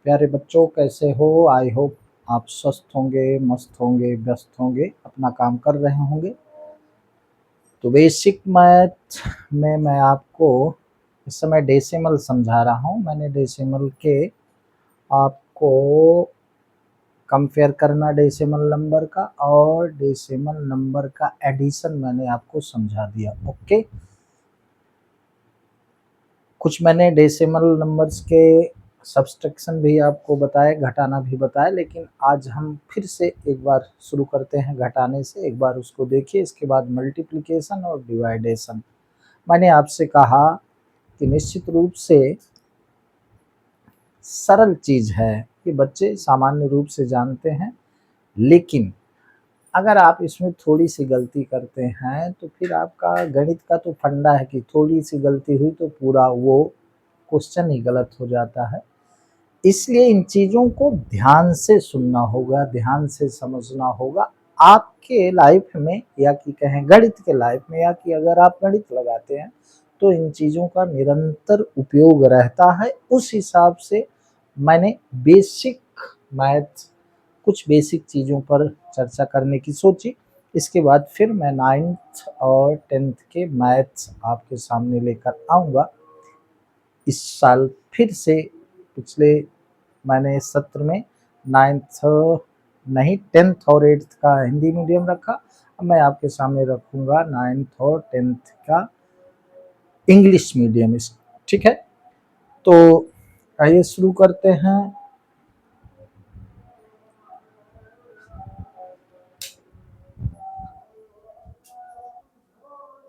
प्यारे बच्चों, कैसे हो? आई होप आप स्वस्थ होंगे, मस्त होंगे, व्यस्त होंगे, अपना काम कर रहे होंगे। तो बेसिक मैथ में मैं आपको इस समय डेसिमल समझा रहा हूँ। मैंने डेसिमल के आपको कंपेयर करना डेसिमल नंबर का और डेसिमल नंबर का एडिशन मैंने आपको समझा दिया। ओके, कुछ मैंने डेसिमल नंबर्स के सब्सट्रैक्शन भी आपको बताया, घटाना भी बताया, लेकिन आज हम फिर से एक बार शुरू करते हैं घटाने से। एक बार उसको देखिए, इसके बाद मल्टीप्लिकेशन और डिवाइडेशन। मैंने आपसे कहा कि निश्चित रूप से सरल चीज़ है, ये बच्चे सामान्य रूप से जानते हैं, लेकिन अगर आप इसमें थोड़ी सी गलती करते हैं तो फिर आपका गणित का तो फंडा है कि थोड़ी सी गलती हुई तो पूरा वो क्वेश्चन ही गलत हो जाता है। इसलिए इन चीज़ों को ध्यान से सुनना होगा, ध्यान से समझना होगा। आपके लाइफ में या कि कहें गणित के लाइफ में, या कि अगर आप गणित लगाते हैं तो इन चीज़ों का निरंतर उपयोग रहता है। उस हिसाब से मैंने बेसिक मैथ, कुछ बेसिक चीज़ों पर चर्चा करने की सोची। इसके बाद फिर मैं 9th और 10th के मैथ्स आपके सामने लेकर आऊँगा। इस साल फिर से पिछले मैंने इस सत्र में 9th नहीं 10th और 8th का हिंदी मीडियम रखा। अब मैं आपके सामने रखूँगा 9th और 10th का इंग्लिश मीडियम। ठीक है, तो आइए शुरू करते हैं।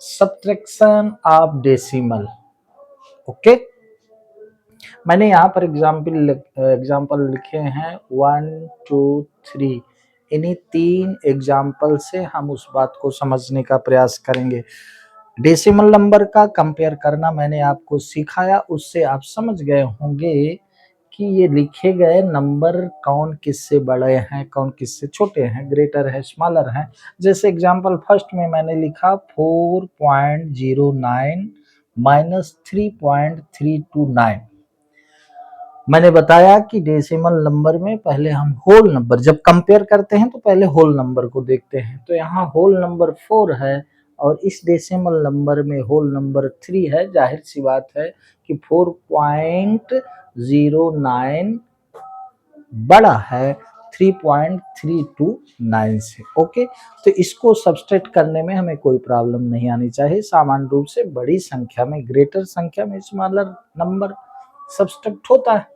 Subtraction of decimal. ओके, मैंने यहाँ पर एग्जाम्पल लिखे हैं 1 2 3। इन्हीं 3 एग्जाम्पल से हम उस बात को समझने का प्रयास करेंगे। डेसिमल नंबर का कंपेयर करना मैंने आपको सिखाया, उससे आप समझ गए होंगे कि ये लिखे गए नंबर कौन किससे बड़े हैं, कौन किससे छोटे हैं, ग्रेटर है, स्मॉलर हैं। जैसे एग्जाम्पल फर्स्ट में मैंने लिखा 4.09 माइनस 3.329। मैंने बताया कि डेसिमल नंबर में पहले हम होल नंबर जब कंपेयर करते हैं तो पहले होल नंबर को देखते हैं। तो यहाँ होल नंबर 4 है और इस डेसिमल नंबर में होल नंबर 3 है। जाहिर सी बात है कि 4.09 बड़ा है 3.329 से। ओके, तो इसको सब्सट्रैक्ट करने में हमें कोई प्रॉब्लम नहीं आनी चाहिए। सामान्य रूप से बड़ी संख्या में, ग्रेटर संख्या में स्मॉलर नंबर सब्सट्रैक्ट होता है।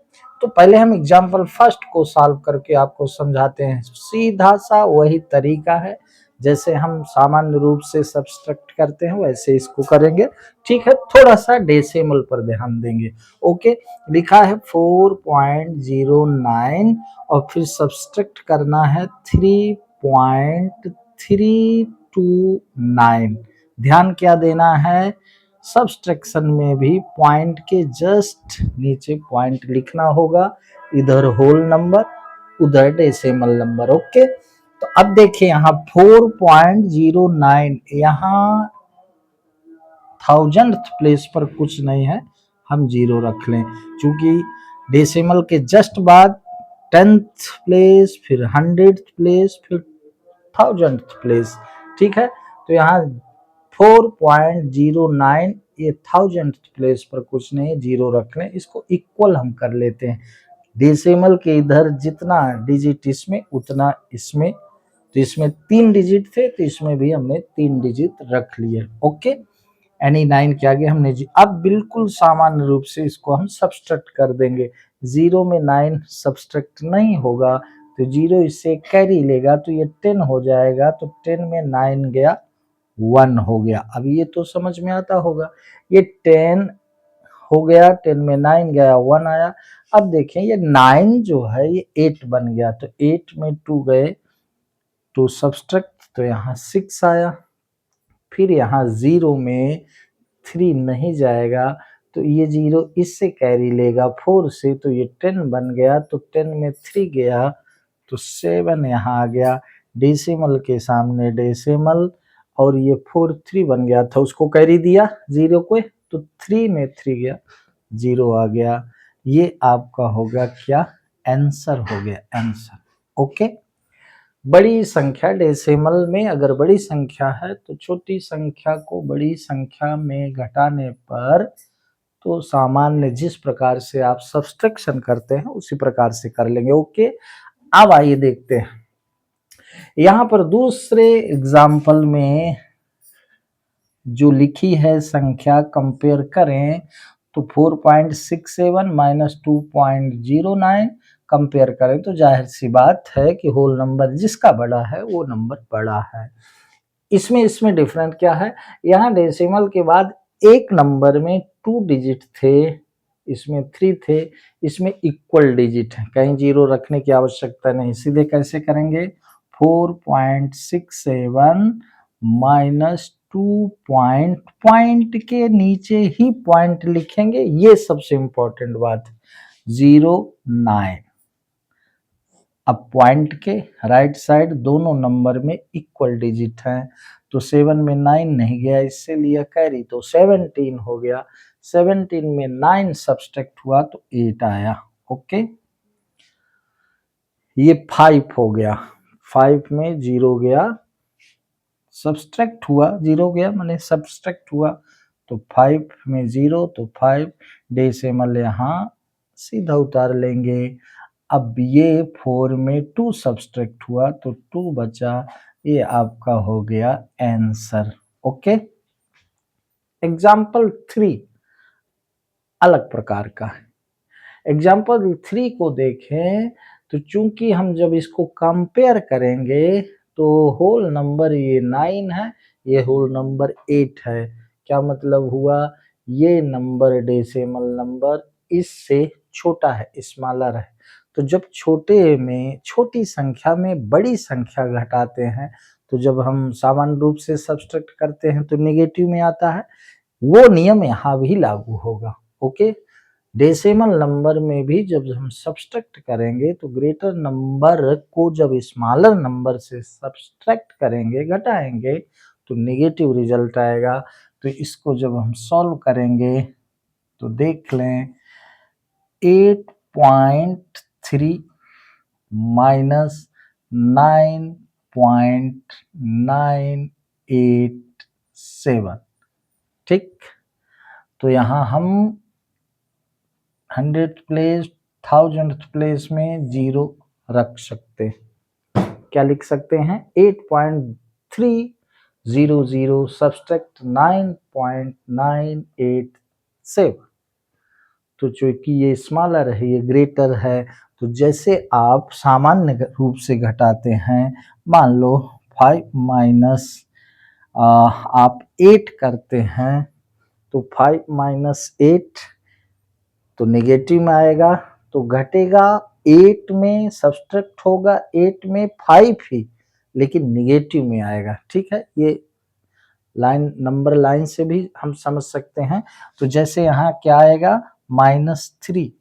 तो पहले हम एग्जाम्पल फर्स्ट को सॉल्व करके आपको समझाते हैं। सीधा सा वही तरीका है, जैसे हम सामान्य रूप से सब्सट्रैक्ट करते हैं वैसे इसको करेंगे। ठीक है, थोड़ा सा डेसिमल पर ध्यान देंगे। ओके, लिखा है 4.09 और फिर सब्सट्रैक्ट करना है 3.329। ध्यान क्या देना है, सब्सट्रैक्शन में भी पॉइंट के जस्ट नीचे पॉइंट लिखना होगा। इधर होल नंबर, उधर डेसिमल नंबर। ओके, तो अब देखिए यहाँ 4.09, यहाँ थाउजेंड प्लेस पर कुछ नहीं है, हम जीरो रख लें। क्योंकि डेसिमल के जस्ट बाद 10th प्लेस, फिर 100th प्लेस, फिर 1000th प्लेस। ठीक है, तो यहाँ 4.09 ये 1000th प्लेस पर कुछ नहीं, जीरो रख लें। इसको इक्वल हम कर लेते हैं। डेसिमल के इधर जितना डिजिट इसमें उतना इसमें, तो इसमें 3 डिजिट थे तो इसमें भी हमने 3 डिजिट रख लिए। ओके, यानी 9 के आगे हमने अब बिल्कुल सामान्य रूप से इसको हम सब्सट्रैक्ट कर देंगे। 0 में 9 सब्सट्रैक्ट नहीं होगा तो 0 इससे कैरी लेगा तो ये 10 हो जाएगा। तो 10 में 9 गया 1 हो गया। अब ये तो समझ में आता होगा, ये 10 हो गया, 10 में 9 गया 1 आया। अब देखें ये 9 जो है ये 8 बन गया, तो 8 में 2 गए तो सब्सट्रैक्ट, तो यहाँ 6 आया। फिर यहाँ 0 में 3 नहीं जाएगा तो ये 0 इससे कैरी लेगा 4 से, तो ये 10 बन गया। तो 10 में 3 गया तो 7 यहाँ आ गया, डेसिमल के सामने डेसिमल, और ये 4 3 बन गया था, उसको कैरी दिया 0 को, तो 3 में 3 गया 0 आ गया। ये आपका होगा क्या, आंसर हो गया, आंसर। ओके, बड़ी संख्या डेसिमल में अगर बड़ी संख्या है तो छोटी संख्या को बड़ी संख्या में घटाने पर तो सामान्य जिस प्रकार से आप सब्सट्रैक्शन करते हैं उसी प्रकार से कर लेंगे। ओके, अब आइए देखते हैं यहां पर दूसरे एग्जाम्पल में जो लिखी है संख्या कंपेयर करें तो 4.67 माइनस 2.09 कंपेयर करें तो जाहिर सी बात है कि होल नंबर जिसका बड़ा है वो नंबर बड़ा है। इसमें डिफरेंट क्या है, यहाँ डेसिमल के बाद एक नंबर में 2 डिजिट थे, इसमें 3 थे, इसमें इक्वल डिजिट है, कहीं जीरो रखने की आवश्यकता नहीं। सीधे कैसे करेंगे, 4.67 माइनस 2 पॉइंट के नीचे ही पॉइंट लिखेंगे, ये सबसे इंपॉर्टेंट बात, 09। अब पॉइंट के राइट साइड दोनों नंबर में इक्वल डिजिट हैं तो 7 में 9 नहीं गया, इससे लिया कैरी तो 17 हो गया। 17 में 9 सब्सट्रैक्ट हुआ तो 8 आया। ओके, ये 5 हो गया, 5 में 0 गया, सब्सट्रैक्ट हुआ, 0 गया माने सब्सट्रैक्ट हुआ तो 5 में 0 तो 5 डेसिमल यहाँ सीधा उतार लेंगे। अब ये 4 में 2 सब्सट्रैक्ट हुआ तो 2 बचा, ये आपका हो गया आंसर। ओके, एग्जाम्पल 3 अलग प्रकार का है। एग्जाम्पल 3 को देखें तो चूंकि हम जब इसको कंपेयर करेंगे तो होल नंबर ये 9 है, ये होल नंबर 8 है। क्या मतलब हुआ, ये नंबर डेसिमल नंबर इससे छोटा है, स्मॉलर है। तो जब छोटे में छोटी संख्या में बड़ी संख्या घटाते हैं तो जब हम सामान्य रूप से सब्सट्रैक्ट करते हैं तो नेगेटिव में आता है, वो नियम यहाँ भी लागू होगा। ओके, डेसिमल नंबर में भी जब हम सब्सट्रैक्ट करेंगे तो ग्रेटर नंबर को जब स्मॉलर नंबर से सब्सट्रैक्ट करेंगे, घटाएंगे तो नेगेटिव रिजल्ट आएगा। तो इसको जब हम सॉल्व करेंगे तो देख लें 8.3 माइनस 9.987, ठीक। तो यहाँ हम 100th प्लेस 1000th प्लेस में 0 रख सकते हैं। क्या लिख सकते हैं, 8.300 सब्सट्रैक्ट 9.987। तो चूंकि ये स्मॉलर है, ये ग्रेटर है, तो जैसे आप सामान्य रूप से घटाते हैं, मान लो 5 माइनस आप 8 करते हैं तो 5 माइनस 8 तो नेगेटिव में आएगा, तो घटेगा 8 में, सब्सट्रैक्ट होगा 8 में 5 ही, लेकिन नेगेटिव में आएगा। ठीक है, ये लाइन नंबर लाइन से भी हम समझ सकते हैं। तो जैसे यहाँ क्या आएगा, -3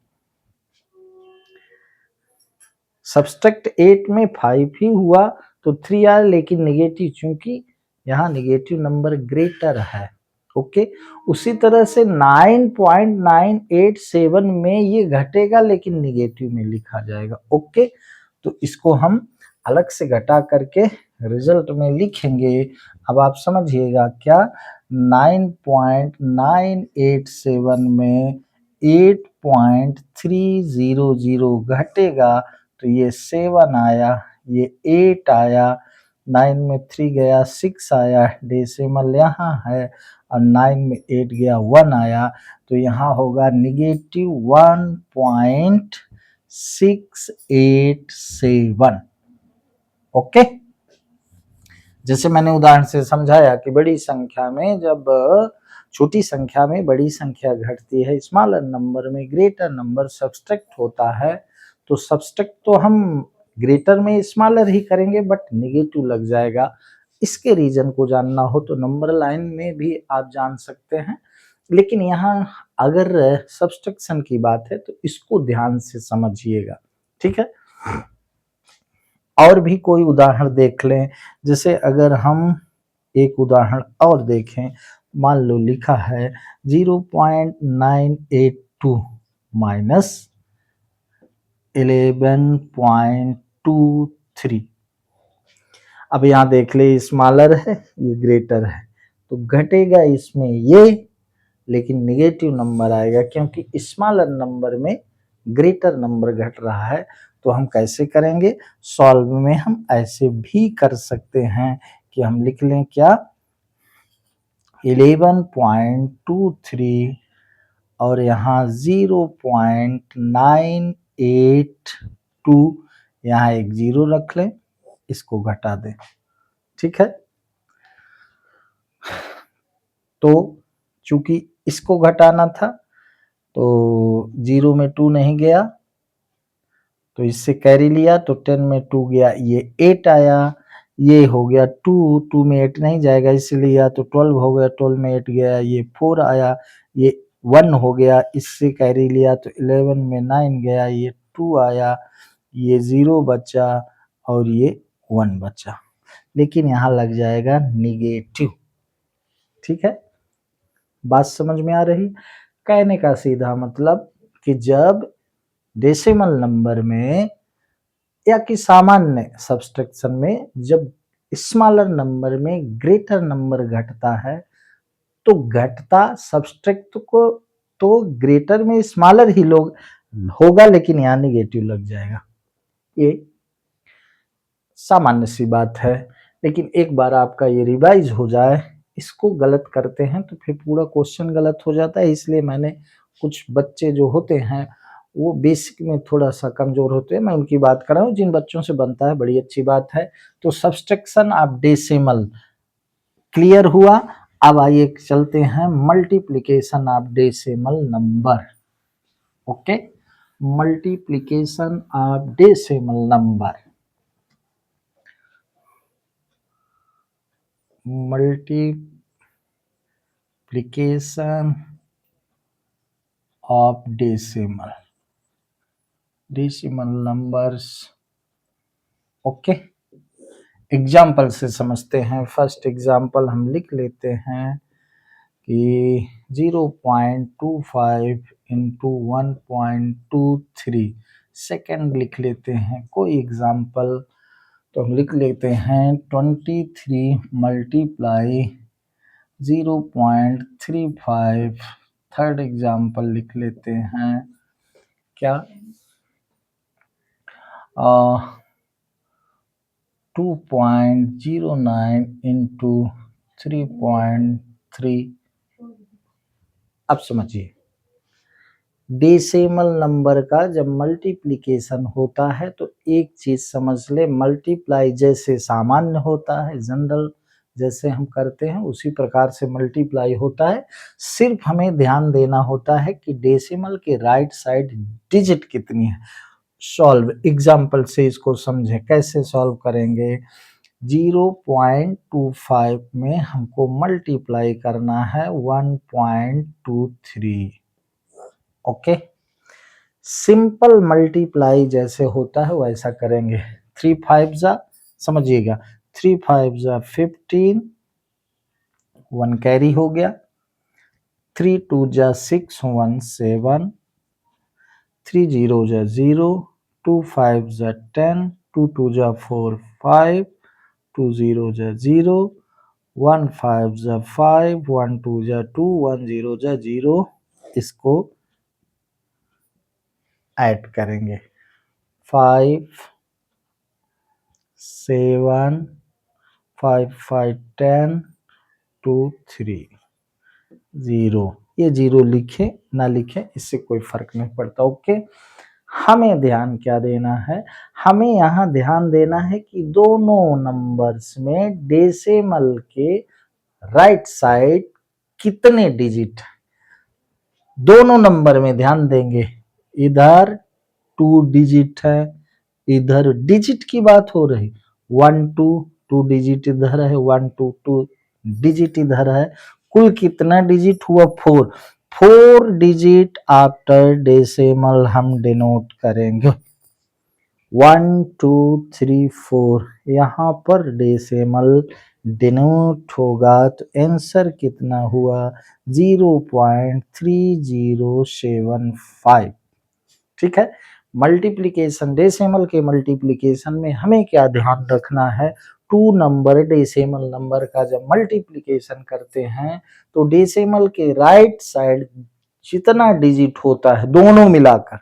सब्सट्रैक्ट 8 में 5 ही हुआ तो 3 आया, लेकिन नेगेटिव, चूंकि यहाँ नेगेटिव नंबर ग्रेटर है। ओके, उसी तरह से 9.987 में ये घटेगा लेकिन नेगेटिव में लिखा जाएगा। ओके, तो इसको हम अलग से घटा करके रिजल्ट में लिखेंगे। अब आप समझिएगा क्या, 9.987 में 8.300 घटेगा तो ये 7 आया, ये 8 आया, 9 में 3 गया 6 आया, डेसिमल यहाँ है, और 9 में 8 गया 1 आया, तो यहाँ होगा नेगेटिव 1.687। ओके, जैसे मैंने उदाहरण से समझाया कि बड़ी संख्या में जब छोटी संख्या में बड़ी संख्या घटती है, स्मॉलर नंबर में ग्रेटर नंबर सब्सट्रैक्ट होता है, तो सब्सट्रैक्ट तो हम ग्रेटर में स्मॉलर ही करेंगे बट नेगेटिव लग जाएगा। इसके रीजन को जानना हो तो नंबर लाइन में भी आप जान सकते हैं, लेकिन यहाँ अगर सब्सट्रैक्शन की बात है तो इसको ध्यान से समझिएगा। ठीक है, और भी कोई उदाहरण देख लें। जैसे अगर हम एक उदाहरण और देखें, मान लो लिखा है 0.982 माइनस 11.23। अब यहाँ देख ले, स्मॉलर है ये ग्रेटर है, तो घटेगा इसमें ये, लेकिन निगेटिव नंबर आएगा क्योंकि स्मॉलर नंबर में ग्रेटर नंबर घट रहा है। तो हम कैसे करेंगे सॉल्व में, हम ऐसे भी कर सकते हैं कि हम लिख लें क्या 11.23 और यहाँ 0.982, यहाँ एक जीरो रख लें, इसको घटा दें। ठीक है, तो चूंकि इसको घटाना था तो 0 में 2 नहीं गया, तो इससे कैरी लिया तो 10 में 2 गया, ये 8 आया, ये हो गया 2 में 8 नहीं जाएगा इसलिए, या तो 12 हो गया, 12 में 8 गया, ये 4 आया, ये 1 हो गया, इससे कैरी लिया तो 11 में 9 गया, ये 2 आया, ये 0 बचा और ये 1 बचा, लेकिन यहाँ लग जाएगा निगेटिव। ठीक है, बात समझ में आ रही? कहने का सीधा मतलब कि जब डेसिमल नंबर में या कि सामान्य सब्सट्रैक्शन में जब स्मॉलर नंबर में ग्रेटर नंबर घटता है तो घटता सब्सट्रैक्ट को तो ग्रेटर में स्मॉलर ही लोग होगा, लेकिन यहाँ निगेटिव लग जाएगा। ये सामान्य सी बात है, लेकिन एक बार आपका ये रिवाइज हो जाए, इसको गलत करते हैं तो फिर पूरा क्वेश्चन गलत हो जाता है। इसलिए मैंने कुछ बच्चे जो होते हैं वो बेसिक में थोड़ा सा कमजोर होते हैं, मैं उनकी बात कर रहा हूँ, जिन बच्चों से बनता है बड़ी अच्छी बात है। तो सब्सट्रैक्शन ऑफ डेसिमल क्लियर हुआ। अब आइए चलते हैं multiplication of decimal number. Okay, multiplication of decimal number, multiplication of decimal numbers। Okay, example से समझते हैं। फर्स्ट एग्जाम्पल हम लिख लेते हैं कि 0.25 इंटू 1.23। सेकेंड लिख लेते हैं कोई एग्जाम्पल, तो हम लिख लेते हैं 23 मल्टीप्लाई 0.35। थर्ड एग्जाम्पल लिख लेते हैं क्या 2.09 इंटू 3.3। अब समझिए, डेसिमल नंबर का जब मल्टीप्लिकेशन होता है तो एक चीज समझ ले, मल्टीप्लाई जैसे सामान्य होता है, जनरल जैसे हम करते हैं उसी प्रकार से मल्टीप्लाई होता है। सिर्फ हमें ध्यान देना होता है कि डेसिमल के राइट साइड डिजिट कितनी है। सॉल्व एग्जाम्पल से इसको समझें, कैसे सॉल्व करेंगे। 0.25 में हमको मल्टीप्लाई करना है 1.23। ओके, सिंपल मल्टीप्लाई जैसे होता है वैसा करेंगे। 3 5 जा, समझिएगा 3 5 जा 15, 1 कैरी हो गया, 3 2 जा 6 1 7, 3 0 जा 0, 2 5 जा 10, 2 2 जा 4 5, 2 0 जा 0, 1 5 जा 5, 1 2 जा 2, 1 0 जा 0। इसको ऐड करेंगे 5 7 5 5 10 2 3 0। ये 0 लिखे ना लिखे इससे कोई फर्क नहीं पड़ता। ओके, हमें ध्यान क्या देना है, हमें यहाँ ध्यान देना है कि दोनों नंबर्स में डेसिमल के राइट साइड कितने डिजिट, दोनों नंबर में ध्यान देंगे। इधर 2 डिजिट है, इधर डिजिट की बात हो रही, 1 2 2 डिजिट इधर है, 1 2 2 डिजिट इधर है, कुल कितना डिजिट हुआ 4। 4 डिजिट आफ्टर डेसिमल हम डिनोट करेंगे 1 2 3 4। यहाँ पर डेसिमल डिनोट होगा तो आंसर कितना हुआ 0.3075। ठीक है, मल्टीप्लिकेशन, डेसिमल के मल्टीप्लिकेशन में हमें क्या ध्यान रखना है, टू नंबर डेसिमल नंबर का जब मल्टीप्लिकेशन करते हैं तो डेसिमल के राइट साइड जितना डिजिट होता है दोनों मिलाकर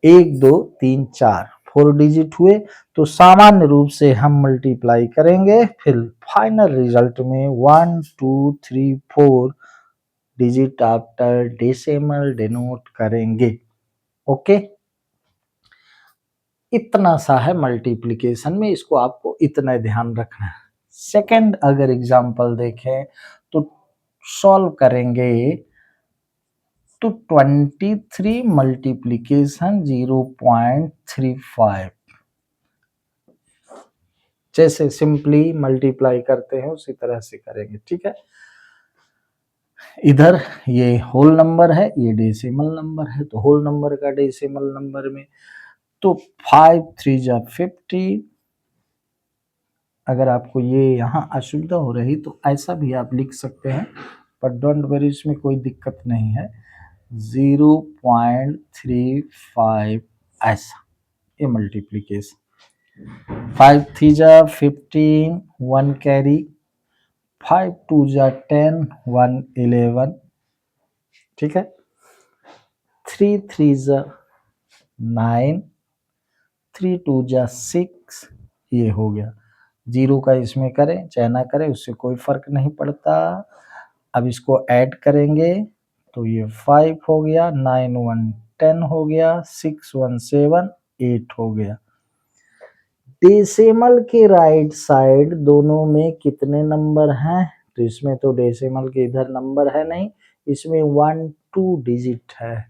1 2 3 4 4 डिजिट हुए तो सामान्य रूप से हम मल्टीप्लाई करेंगे, फिर फाइनल रिजल्ट में 1 2 3 4 डिजिट आफ्टर डेसिमल डिनोट करेंगे। ओके, इतना सा है मल्टीप्लिकेशन में, इसको आपको इतना ध्यान रखना है। सेकंड अगर एग्जांपल देखें तो सॉल्व करेंगे तो 23 मल्टीप्लिकेशन 0.35, जैसे सिंपली मल्टीप्लाई करते हैं उसी तरह से करेंगे। ठीक है, इधर ये होल नंबर है, ये डेसिमल नंबर है, तो होल नंबर का डेसिमल नंबर में तो 5 3 जा 50। अगर आपको ये यहाँ असुविधा हो रही तो ऐसा भी आप लिख सकते हैं, पर डोंट वरी, इसमें कोई दिक्कत नहीं है। 0.35 ऐसा ये मल्टीप्लिकेशन। 5 3 जा 15, 1 कैरी, 5 2 जा 10, 1 11। ठीक है, 3 3 जा 9, 3 2 जा 6, ये हो गया। जीरो का इसमें करें चाहे ना करें उससे कोई फर्क नहीं पड़ता। अब इसको ऐड करेंगे तो ये 5 हो गया, 9 1 10 हो गया, 6 1 7 8 हो गया। डेसिमल के राइट साइड दोनों में कितने नंबर हैं, तो इसमें तो डेसिमल के इधर नंबर है नहीं, इसमें 1 2 डिजिट है,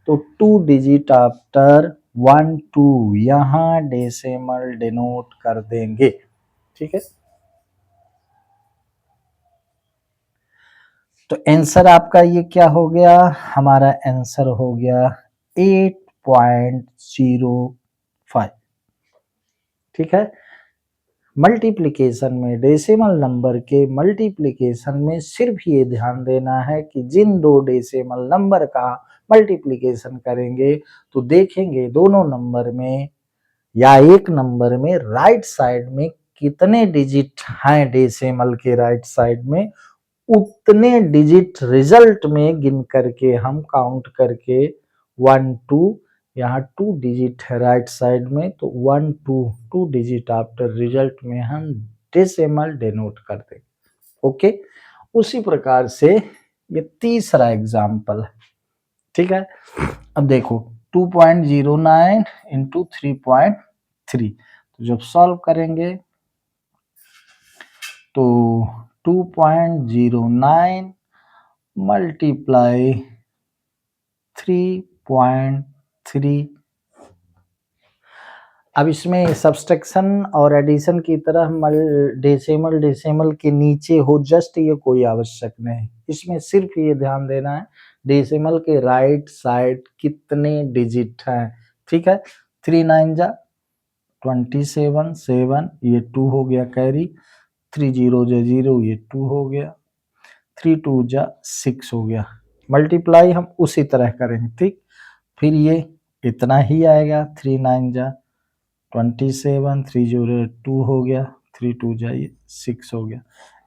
तो 2 डिजिट आफ्टर 1 2 यहाँ डेसिमल डिनोट कर देंगे। ठीक है, तो आंसर आपका ये क्या हो गया, हमारा आंसर हो गया 8.05। ठीक है, मल्टीप्लिकेशन में डेसिमल नंबर के मल्टीप्लिकेशन में सिर्फ ये ध्यान देना है कि जिन दो डेसिमल नंबर का मल्टीप्लिकेशन करेंगे तो देखेंगे दोनों नंबर में या एक नंबर में राइट साइड में कितने डिजिट हैं, डेसिमल के राइट साइड में उतने डिजिट रिजल्ट में गिन करके हम काउंट करके 1 2, यहाँ 2 डिजिट है राइट साइड में, तो 1 2 2 डिजिट आफ्टर रिजल्ट में हम डेसिमल डिनोट कर देंगे। ओके, उसी प्रकार से ये तीसरा एग्जाम्पल है। ठीक है, अब देखो 2.09 इंटू 3.3, तो जब सॉल्व करेंगे तो 2.09 मल्टीप्लाई 3.3। अब इसमें सब्सट्रैक्शन और एडिशन की तरह डेसिमल के नीचे हो जस्ट, ये कोई आवश्यक नहीं, इसमें सिर्फ ये ध्यान देना है डेसिमल के राइट साइड कितने डिजिट हैं। ठीक है, 3 9 जा 27 7, ये 2 हो गया कैरी, 3 0 जा 0, ये 2 हो गया, 3 2 जा 6 हो गया। मल्टीप्लाई हम उसी तरह करेंगे। ठीक, फिर ये इतना ही आएगा, 3 9 जा 27, 3 0 2 हो गया, 3 2 जा 6 हो गया।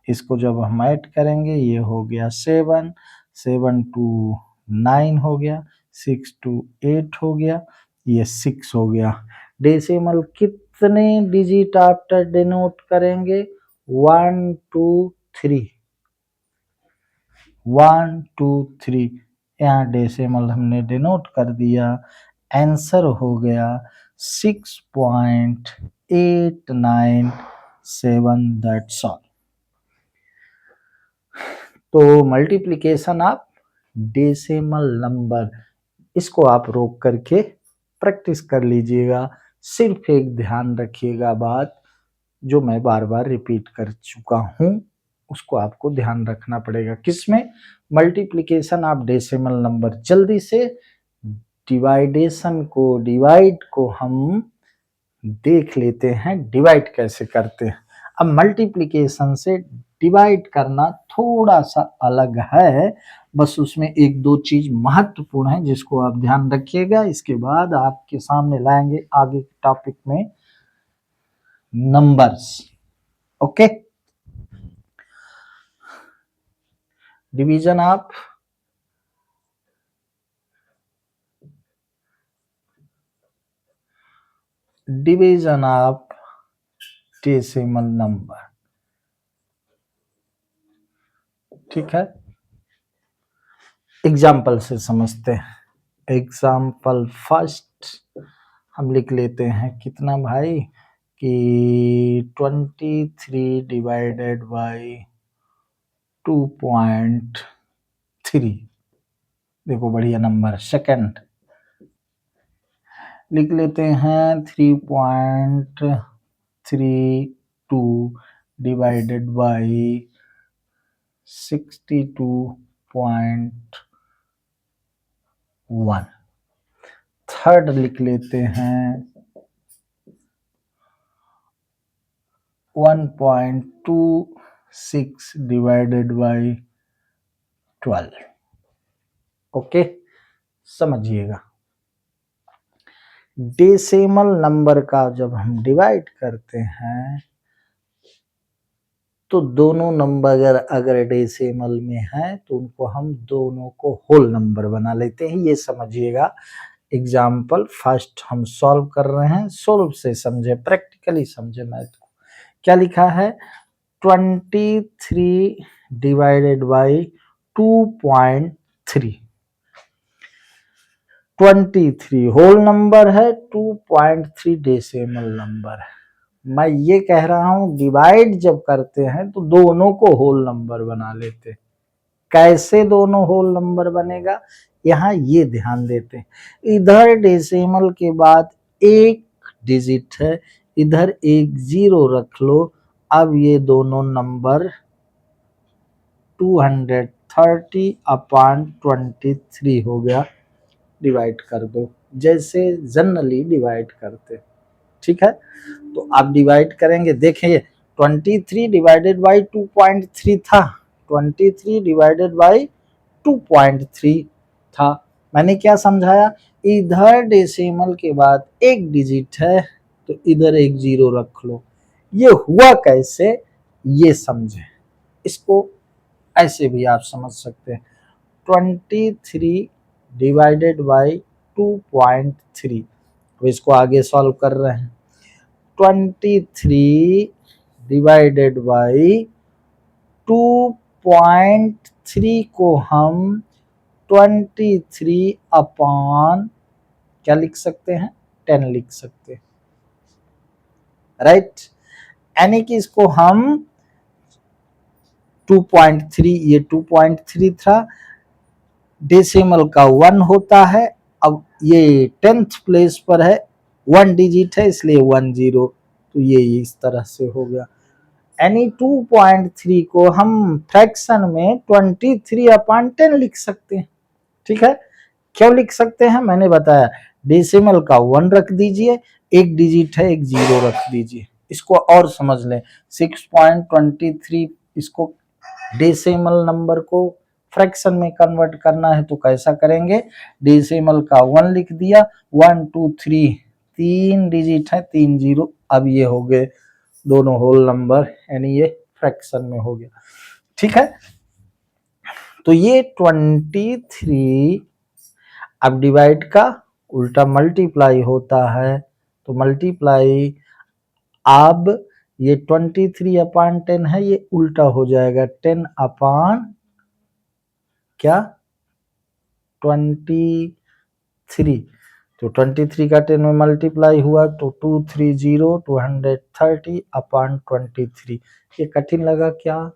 इसको जब हम ऐड करेंगे ये हो गया 7 7 2 9 हो गया, 6 2 8 हो गया, ये 6 हो गया। डेसिमल कितने डिजिट आफ्टर डिनोट करेंगे, 1 2 3, 1 2 3, यहाँ डेसिमल हमने डिनोट कर दिया। आंसर हो गया 6.897, दैट्स ऑल। तो मल्टीप्लिकेशन ऑफ डेसिमल नंबर, इसको आप रोक करके प्रैक्टिस कर लीजिएगा। सिर्फ एक ध्यान रखिएगा बात जो मैं बार बार रिपीट कर चुका हूं, उसको आपको ध्यान रखना पड़ेगा। किसमें, मल्टीप्लिकेशन ऑफ डेसिमल नंबर। जल्दी से डिवाइड को हम देख लेते हैं, डिवाइड कैसे करते हैं। अब मल्टीप्लिकेशन से डिवाइड करना थोड़ा सा अलग है, बस उसमें एक दो चीज महत्वपूर्ण है जिसको आप ध्यान रखिएगा। इसके बाद आपके सामने लाएंगे आगे के टॉपिक में numbers. Okay, division of decimal number. ठीक है, एग्जाम्पल से समझते हैं। एग्जाम्पल फर्स्ट हम लिख लेते हैं, कितना भाई कि 23 डिवाइडेड बाई 2.3। देखो बढ़िया नंबर। सेकंड लिख लेते हैं 3.32 डिवाइडेड बाई 62.1। थर्ड लिख लेते हैं 1.26 डिवाइडेड बाई 12। ओके, समझिएगा। डेसिमल नंबर का जब हम डिवाइड करते हैं तो दोनों नंबर अगर डेसिमल में है तो उनको हम दोनों को होल नंबर बना लेते हैं। ये समझिएगा। एग्जाम्पल फर्स्ट हम सॉल्व कर रहे हैं, सोल्व से समझे, प्रैक्टिकली समझे मैथ को। क्या लिखा है? 23 डिवाइडेड बाई 2.3। 23 होल नंबर है, 2.3 डेसिमल नंबर है। मैं ये कह रहा हूं डिवाइड जब करते हैं तो दोनों को होल नंबर बना लेते। कैसे दोनों होल नंबर बनेगा, यहाँ ये ध्यान देते हैं। इधर डेसिमल के बाद एक डिजिट है, इधर एक जीरो रख लो। अब ये दोनों नंबर 230/23 हो गया। डिवाइड कर दो जैसे जनरली डिवाइड करते। ठीक है, तो आप डिवाइड करेंगे। देखिए 23 डिवाइडेड बाई 2.3 था, 23 डिवाइडेड बाई 2.3 था। मैंने क्या समझाया? इधर डेसिमल के बाद एक डिजिट है तो इधर एक जीरो रख लो। ये हुआ कैसे, ये समझे। इसको ऐसे भी आप समझ सकते हैं। 23 डिवाइडेड बाई 2.3, तो इसको आगे सॉल्व कर रहे हैं। 23 डिवाइडेड बाई 2.3 को हम 23 अपॉन क्या लिख सकते हैं? 10 लिख सकते हैं, राइट। यानी कि इसको हम 2.3, ये 2.3 था, डेसिमल का 1 होता है। अब ये 10th प्लेस पर है, 1 डिजिट है इसलिए 10, तो ये इस तरह से हो गया। यानी 2.3 को हम फ्रैक्शन में 23/10 लिख सकते हैं। ठीक है, क्यों लिख सकते हैं मैंने बताया। डेसिमल का 1 रख दीजिए, एक डिजिट है, एक जीरो रख दीजिए। इसको और समझ लें, 6.23, इसको डेसिमल नंबर को फ्रैक्शन में कन्वर्ट करना है तो कैसा करेंगे? डेसिमल का 1 लिख दिया, 1 2 3, 3 डिजिट है, 3 जीरो। अब ये हो गए दोनों होल नंबर, यानी ये फ्रैक्शन में हो गया। ठीक है, तो ये 23 अब डिवाइड का उल्टा मल्टीप्लाई होता है, तो मल्टीप्लाई, अब ये 23/10 है, ये उल्टा हो जाएगा 10 अपॉन क्या 23। तो 23 का 10 में मल्टीप्लाई हुआ तो 230 230/23। ये कठिन लगा क्या?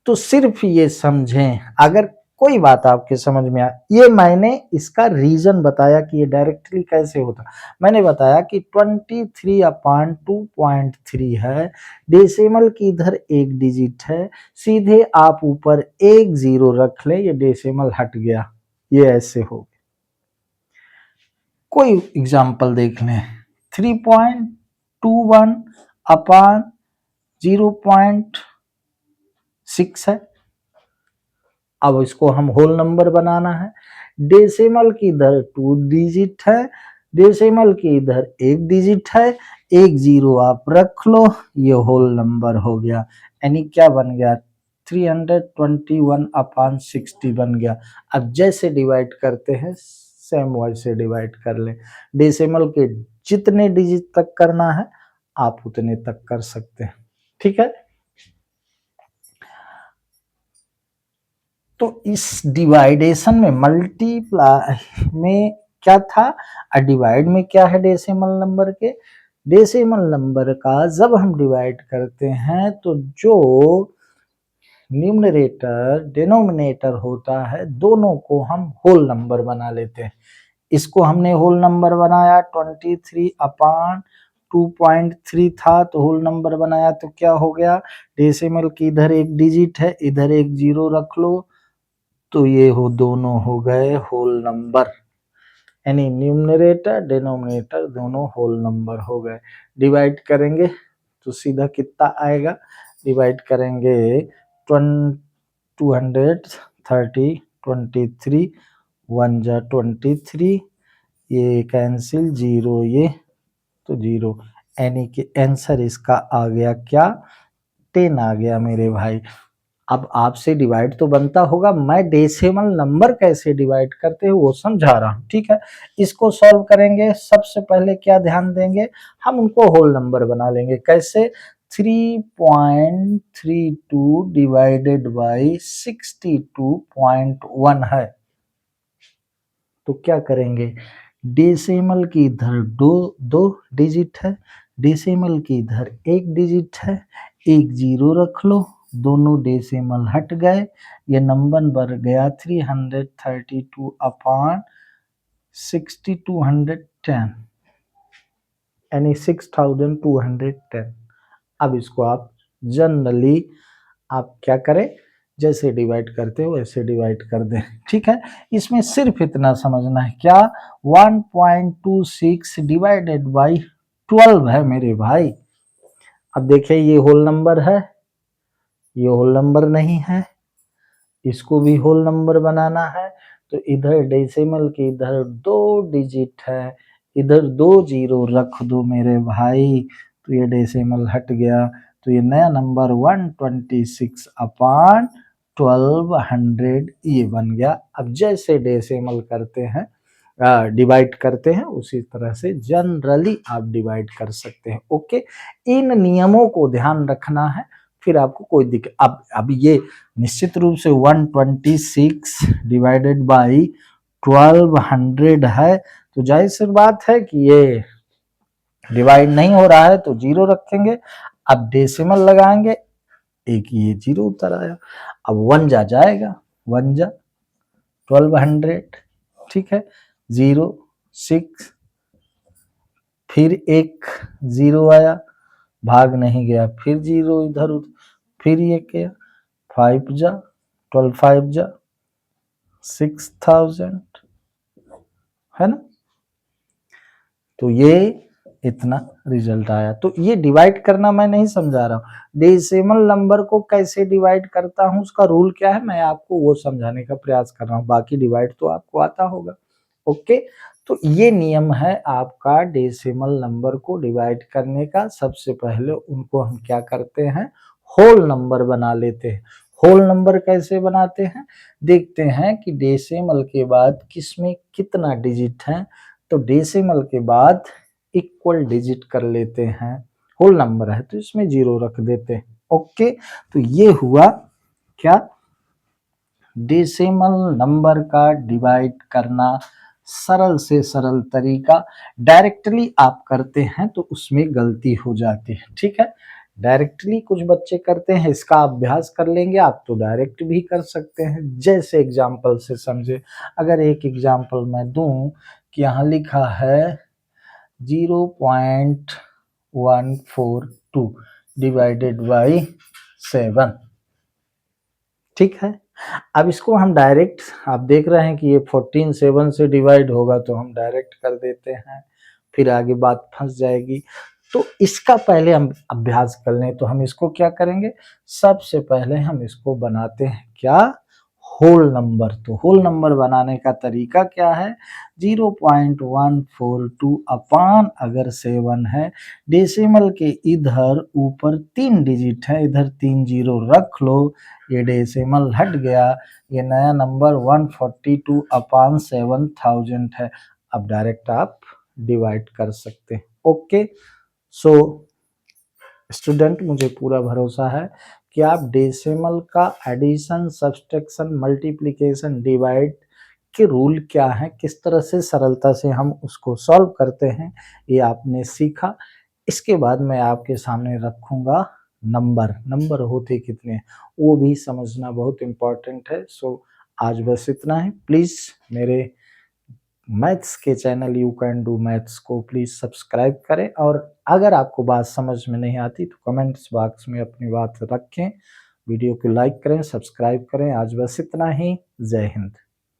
तो सिर्फ ये समझें। अगर कोई बात आपके समझ में आए, ये मैंने इसका रीजन बताया कि ये डायरेक्टली कैसे होता। मैंने बताया कि 23/2.3 है, डेसिमल की इधर एक डिजिट है, सीधे आप ऊपर एक जीरो रख ले, ये डेसिमल हट गया, ये ऐसे हो गया। कोई एग्जाम्पल देख लें, 3.21/0.6 है, अब इसको हम होल नंबर बनाना है। डेसिमल की इधर 2 डिजिट है, डेसिमल की इधर 1 डिजिट है, एक जीरो आप रख लो, ये होल नंबर हो गया। यानी क्या बन गया, 321/60 बन गया। अब जैसे डिवाइड करते हैं सेम वैसे डिवाइड कर ले। डेसिमल के जितने डिजिट तक करना है आप उतने तक कर सकते हैं, ठीक है। तो इस डिवाइडेशन में मल्टीप्लाई में क्या था, डिवाइड में क्या है डेसिमल नंबर के, डेसिमल नंबर का जब हम डिवाइड करते हैं तो जो न्यूमरेटर डिनोमिनेटर होता है दोनों को हम होल नंबर बना लेते हैं। इसको हमने होल नंबर बनाया 23/2.3 था तो होल नंबर बनाया, तो क्या हो गया, डेसिमल की इधर 1 डिजिट है, इधर 1 जीरो रख लो, तो ये हो दोनों हो गए होल नंबर। यानी न्यूमरेटर डिनोमिनेटर दोनों होल नंबर हो गए। डिवाइड करेंगे तो सीधा कितना आएगा, डिवाइड करेंगे 230 23 1 जा 23, ये कैंसिल, जीरो ये तो जीरो, यानी कि आंसर इसका आ गया क्या, 10 आ गया मेरे भाई। अब आपसे डिवाइड तो बनता होगा, मैं डेसिमल नंबर कैसे डिवाइड करते हैं वो समझा रहा हूं, ठीक है। इसको सॉल्व करेंगे, सबसे पहले क्या ध्यान देंगे, हम उनको होल नंबर बना लेंगे। कैसे, 3.32 डिवाइडेड बाई 62.1 है, तो क्या करेंगे, डेसिमल की इधर दो डिजिट है, डेसिमल की इधर 1 डिजिट है, एक जीरो रख लो, दोनों डेसिमल हट गए, ये नंबर बन गया 332/6210, यानी 6210। अब इसको आप जनरली आप क्या करें, जैसे डिवाइड करते हो वैसे डिवाइड कर दें, ठीक है। इसमें सिर्फ इतना समझना है, क्या 1.26 डिवाइडेड बाई 12 है मेरे भाई। अब देखिए ये होल नंबर है, ये होल नंबर नहीं है, इसको भी होल नंबर बनाना है, तो इधर डेसिमल के इधर 2 डिजिट है, इधर 2 जीरो रख दो मेरे भाई, तो ये डेसिमल हट गया, तो ये नया नंबर 126/1200 ये बन गया। अब जैसे डेसिमल करते हैं डिवाइड करते हैं उसी तरह से जनरली आप डिवाइड कर सकते हैं, ओके। इन नियमों को ध्यान रखना है, फिर आपको कोई दिक्कत, अब ये निश्चित रूप से 126 डिवाइडेड बाई 1200 है, तो जाहिर सी बात है कि ये डिवाइड नहीं हो रहा है तो जीरो रखेंगे। अब डेसिमल लगाएंगे, एक ये जीरो उतर आया, अब 1 जा जाएगा, 1 जा 1200, ठीक है, 0 6, फिर एक जीरो आया, भाग नहीं गया, फिर जीरो इधर उधर, फिर ये क्या, 5 जा 12 5 जा 6000, है ना, तो ये इतना रिजल्ट आया। तो ये डिवाइड करना मैं नहीं समझा रहा हूँ, डेसिमल नंबर को कैसे डिवाइड करता हूँ उसका रूल क्या है मैं आपको वो समझाने का प्रयास कर रहा हूँ, बाकी डिवाइड तो आपको आता होगा, ओके। तो ये नियम है आपका डेसिमल नंबर को डिवाइड करने का। सबसे पहले उनको हम क्या करते हैं, होल नंबर बना लेते हैं। होल नंबर कैसे बनाते हैं, देखते हैं कि डेसिमल के बाद किसमें कितना डिजिट है, तो डेसिमल के बाद इक्वल डिजिट कर लेते हैं, होल नंबर है तो इसमें जीरो रख देते हैं, ओके। तो ये हुआ क्या, डेसिमल नंबर का डिवाइड करना सरल से सरल तरीका। डायरेक्टली आप करते हैं तो उसमें गलती हो जाती है, ठीक है। डायरेक्टली कुछ बच्चे करते हैं, इसका अभ्यास कर लेंगे आप तो डायरेक्ट भी कर सकते हैं, जैसे एग्जाम्पल से समझे। अगर एक एग्जाम्पल मैं दूं कि यहाँ लिखा है 0.142 डिवाइडेड बाई 7, ठीक है। अब इसको हम डायरेक्ट, आप देख रहे हैं कि ये 14 7 से डिवाइड होगा तो हम डायरेक्ट कर देते हैं, फिर आगे बात फंस जाएगी। तो इसका पहले हम अभ्यास कर लें, तो हम इसको क्या करेंगे, सबसे पहले हम इसको बनाते हैं क्या, होल नंबर। तो होल नंबर बनाने का तरीका क्या है, 0.142 अपान अगर 7 है, डेसिमल के इधर ऊपर 3 डिजिट है, इधर 3 जीरो रख लो, ये डेसिमल हट गया, ये नया नंबर 142 अपान 7000 है। अब डायरेक्ट आप डिवाइड कर सकते हैं। ओके, सो स्टूडेंट, मुझे पूरा भरोसा है कि आप डेसिमल का एडिशन, सब्सट्रैक्शन, मल्टीप्लिकेशन, डिवाइड के रूल क्या है, किस तरह से सरलता से हम उसको सॉल्व करते हैं, ये आपने सीखा। इसके बाद मैं आपके सामने रखूंगा नंबर होते कितने हैं, वो भी समझना बहुत इम्पोर्टेंट है। सो आज बस इतना ही। प्लीज़ मेरे मैथ्स के channel you can do maths को प्लीज़ सब्सक्राइब करें, और अगर आपको बात समझ में नहीं आती तो कमेंट्स बॉक्स में अपनी बात रखें, वीडियो को लाइक करें, सब्सक्राइब करें। आज बस इतना ही। जय हिंद।